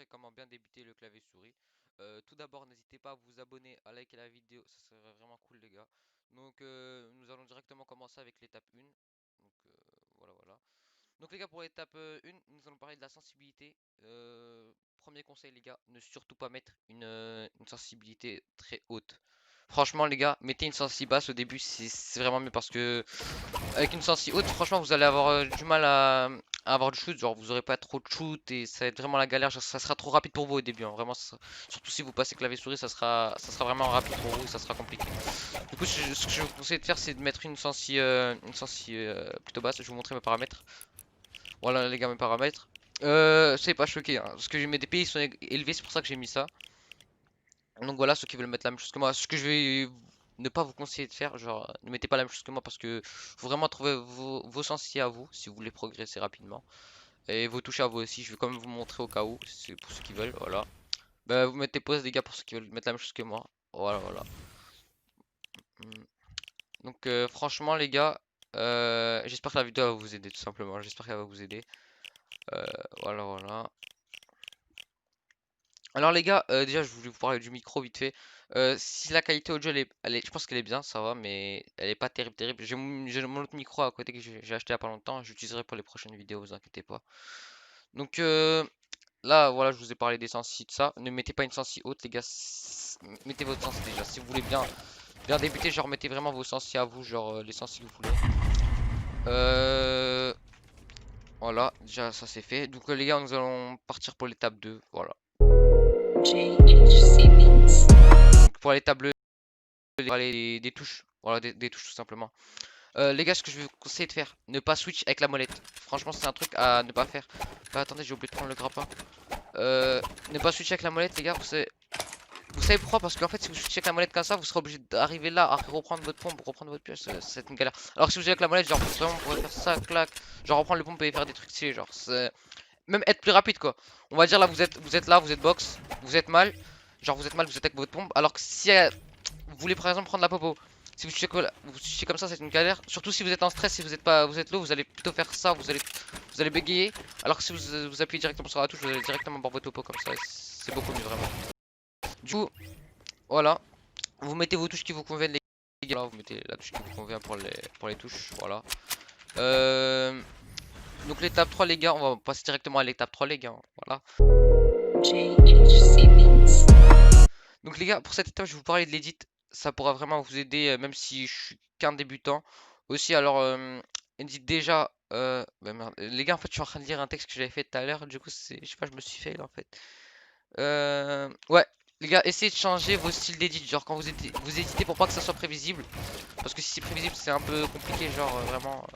montrer comment bien débuter le clavier souris. Tout d'abord, n'hésitez pas à vous abonner, à liker la vidéo, ça serait vraiment cool les gars. Donc nous allons directement commencer avec l'étape 1. Donc voilà. Donc les gars, pour l'étape 1, nous allons parler de la sensibilité. Premier conseil les gars, ne surtout pas mettre une sensibilité très haute. Franchement les gars, mettez une sensi basse au début, c'est vraiment mieux parce que avec une sensi haute, franchement vous allez avoir du mal à avoir du shoot, genre vous aurez pas trop de shoot et ça va être vraiment la galère, genre, ça sera trop rapide pour vous au début, hein, vraiment, surtout si vous passez clavier souris, ça sera vraiment rapide pour vous et ça sera compliqué. Du coup ce que je vous conseille de faire c'est de mettre une sensi plutôt basse, je vais vous montrer mes paramètres. Voilà les gars mes paramètres. C'est pas choqué, hein, parce que mes DPI sont élevés, c'est pour ça que j'ai mis ça. Donc voilà, ceux qui veulent mettre la même chose que moi, ce que je vais ne pas vous conseiller de faire, genre ne mettez pas la même chose que moi parce que faut vraiment trouver vos sentiers à vous si vous voulez progresser rapidement. Et vos touches à vous aussi, je vais quand même vous montrer au cas où, c'est pour ceux qui veulent, voilà. Bah vous mettez pause les gars pour ceux qui veulent mettre la même chose que moi. Voilà. Hmm. Donc franchement les gars, j'espère que la vidéo va vous aider tout simplement, j'espère qu'elle va vous aider. Euh, voilà. Alors les gars, déjà je voulais vous parler du micro vite fait. Si la qualité audio je pense qu'elle est bien, ça va, mais elle est pas terrible. J'ai mon autre micro à côté que j'ai acheté il y a pas longtemps, j'utiliserai pour les prochaines vidéos, vous inquiétez pas. Donc là voilà, je vous ai parlé des sensi de ça. Ne mettez pas une sensi haute les gars, mettez votre sensi déjà. Si vous voulez bien débuter, genre mettez vraiment vos sensi à vous, genre les sensi que vous voulez. Euh, voilà, déjà ça c'est fait. Donc les gars, nous allons partir pour l'étape 2, voilà. Donc pour l'étape 2 des touches, voilà des touches tout simplement. Les gars, ce que je vous conseille de faire, ne pas switch avec la molette. Franchement, c'est un truc à ne pas faire. Ah, attendez, j'ai oublié de prendre le grappin. Ne pas switch avec la molette, les gars. Vous savez pourquoi? Parce qu'en fait, si vous switchez avec la molette comme ça, vous serez obligé d'arriver là à reprendre votre pompe, reprendre votre pioche. C'est une galère. Alors que si vous jouez avec la molette, genre vraiment, vous pourrez faire ça, clac, genre reprendre le pompe et faire des trucs stylés, genre même être plus rapide quoi. On va dire là, vous êtes là, vous êtes box, vous êtes mal. Genre vous êtes mal, vous êtes avec votre pompe. Alors que si vous voulez par exemple prendre la popo. Si vous switchez comme ça, c'est une galère. Surtout si vous êtes en stress, si vous êtes pas, vous êtes low, vous allez plutôt faire ça, vous allez bégayer. Alors que si vous appuyez directement sur la touche, vous allez directement boire votre popo comme ça. C'est beaucoup mieux vraiment. Du coup, voilà. Vous mettez vos touches qui vous conviennent les gars. Là, vous mettez la touche qui vous convient pour les touches. Voilà. Donc l'étape 3 les gars, on va passer directement à l'étape 3 les gars. Voilà. Donc les gars, pour cette étape, je vais vous parler de l'edit. Ça pourra vraiment vous aider, même si je suis qu'un débutant. Aussi, alors, edit déjà. Bah merde. Les gars, en fait, je suis en train de lire un texte que j'avais fait tout à l'heure. Du coup, je sais pas, je me suis fait là, en fait. Ouais, les gars, essayez de changer vos styles d'édit. Genre, quand vous éditez pour pas que ça soit prévisible. Parce que si c'est prévisible, c'est un peu compliqué. Genre, vraiment.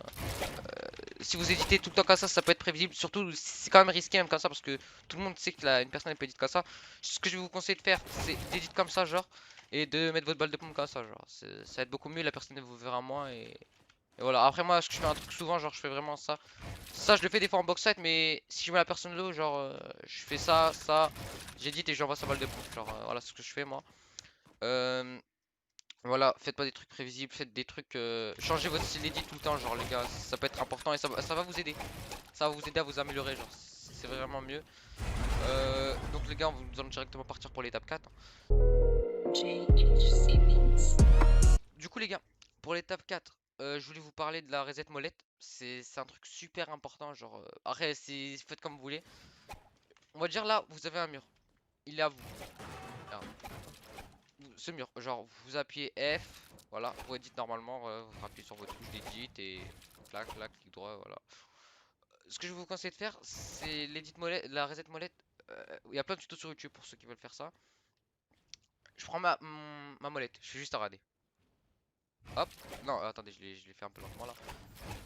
Si vous éditez tout le temps comme ça peut être prévisible. Surtout, c'est quand même risqué même comme ça parce que tout le monde sait que une personne elle peut éditer comme ça. Ce que je vais vous conseiller de faire, c'est d'éditer comme ça, genre, et de mettre votre balle de pompe comme ça, genre. Ça va être beaucoup mieux, la personne elle vous verra moins et voilà. Après, moi, ce que je fais un truc souvent, genre, je fais vraiment ça. Ça, je le fais des fois en box set, mais si je mets la personne low, genre, je fais ça, j'édite et j'envoie sa balle de pompe. Genre, voilà ce que je fais moi. Euh, voilà, faites pas des trucs prévisibles, faites des trucs. Changez votre style d'édit tout le temps, genre les gars, ça peut être important et ça va vous aider. Ça va vous aider à vous améliorer, genre c'est vraiment mieux. Donc les gars, nous allons directement partir pour l'étape 4. Du coup les gars, pour l'étape 4, je voulais vous parler de la reset molette. C'est un truc super important, genre. Après, faites comme vous voulez. On va dire là, vous avez un mur. Il est à vous. Regarde. Ce mur, genre vous appuyez F, voilà, pour edit normalement, vous appuyez sur votre touche d'edit et clac, clic droit, voilà. Ce que je vous conseille de faire, c'est l'edit molette, la reset molette. Il y a plein de tutos sur YouTube pour ceux qui veulent faire ça. Je prends ma molette, je fais juste à rader. Hop, non, attendez, je l'ai fait un peu lentement là.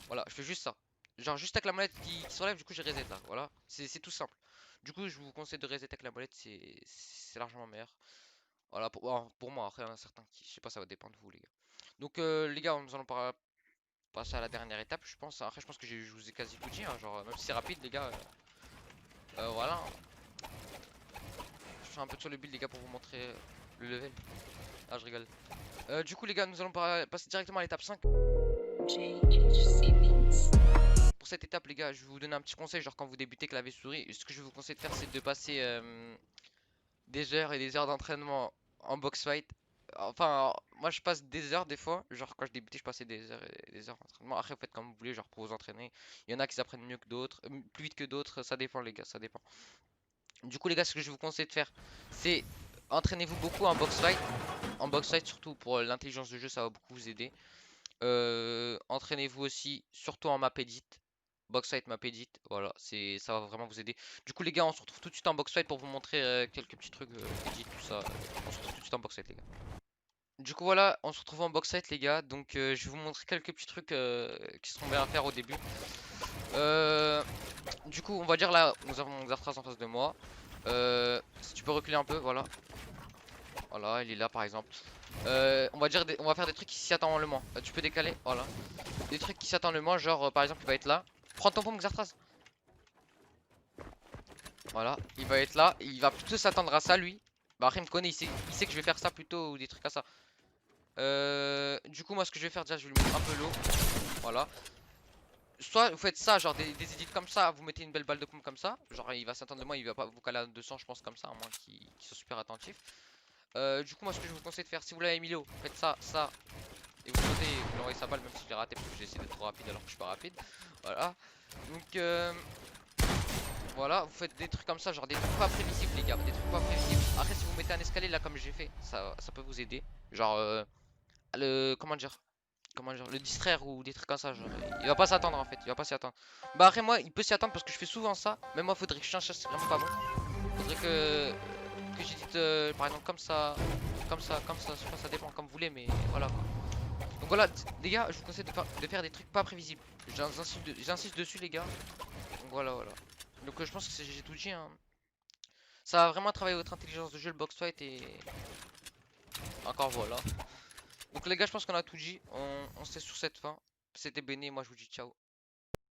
Voilà, je fais juste ça. Genre juste avec la molette qui s'enlève, du coup je reset là, voilà. C'est tout simple. Du coup, je vous conseille de reset avec la molette, c'est largement meilleur. Voilà, pour moi, après, il y en a certains qui, je sais pas, ça va dépendre de vous, les gars. Donc, les gars, nous allons passer à la dernière étape, je pense. Après, je pense que je vous ai quasi tout dit, hein, genre, même si c'est rapide, les gars. Voilà. Je fais un peu sur le build, les gars, pour vous montrer le level. Ah, je rigole. Du coup, les gars, nous allons passer directement à l'étape 5. Pour cette étape les gars, je vais vous donner un petit conseil, genre quand vous débutez clavier souris, ce que je vous conseille de faire c'est de passer des heures et des heures d'entraînement en box fight. Enfin, moi je passe des heures des fois, genre quand je débutais je passais des heures et des heures d'entraînement. Après vous faites comme vous voulez, genre pour vous entraîner. Il y en a qui s'apprennent mieux que d'autres, plus vite que d'autres, ça dépend les gars, ça dépend. Du coup les gars, ce que je vous conseille de faire, c'est entraînez-vous beaucoup en box fight. En box fight surtout pour l'intelligence de jeu, ça va beaucoup vous aider. Entraînez-vous aussi surtout en map edit. Box fight, map edit, voilà, ça va vraiment vous aider. Du coup les gars, on se retrouve tout de suite en box fight pour vous montrer quelques petits trucs edit, tout ça. On se retrouve tout de suite en box fight les gars. Du coup voilà, on se retrouve en box fight les gars. Donc je vais vous montrer quelques petits trucs qui seront bien à faire au début. Euh, du coup on va dire là, nous avons Xarthras en face de moi. Si tu peux reculer un peu, voilà. Voilà, il est là par exemple. On va dire on va faire des trucs qui s'y attendent le moins. Tu peux décaler, voilà. Des trucs qui s'attendent le moins, genre par exemple il va être là. Prends ton pompe Xarthras. Voilà, il va être là, il va plutôt s'attendre à ça lui. Bah après il me connaît, il sait que je vais faire ça plutôt ou des trucs à ça. Du coup moi ce que je vais faire déjà, je vais lui mettre un peu l'eau. Voilà. Soit vous faites ça, genre des edits comme ça, vous mettez une belle balle de pompe comme ça. Genre il va s'attendre de moi, il va pas vous caler à 200 je pense comme ça, à moins qu'il soit super attentif. Du coup moi ce que je vous conseille de faire, si vous l'avez mis l'eau, faites ça, ça. Et vous sautez, vous l'envoyez sa balle même si je l'ai raté parce que j'ai essayé d'être trop rapide alors que je suis pas rapide. Voilà. Donc voilà, vous faites des trucs comme ça, genre des trucs pas prévisibles les gars, des trucs pas prévisibles. Après si vous mettez un escalier là comme j'ai fait, ça peut vous aider. Genre comment dire, le distraire ou des trucs comme ça, genre il va pas s'attendre en fait, il va pas s'y attendre. Bah après moi il peut s'y attendre parce que je fais souvent ça, même moi faudrait que je change ça, c'est vraiment pas bon. Faudrait que j'édite par exemple comme ça, je pense que ça dépend comme vous voulez mais voilà quoi. Donc voilà les gars, je vous conseille de faire des trucs pas prévisibles. J'insiste dessus les gars. Donc voilà. Donc je pense que j'ai tout dit hein. Ça va vraiment travailler votre intelligence de jeu, le box fight et encore voilà. Donc les gars, je pense qu'on a tout dit. On se laisse sur cette fin. C'était Béné, moi je vous dis ciao.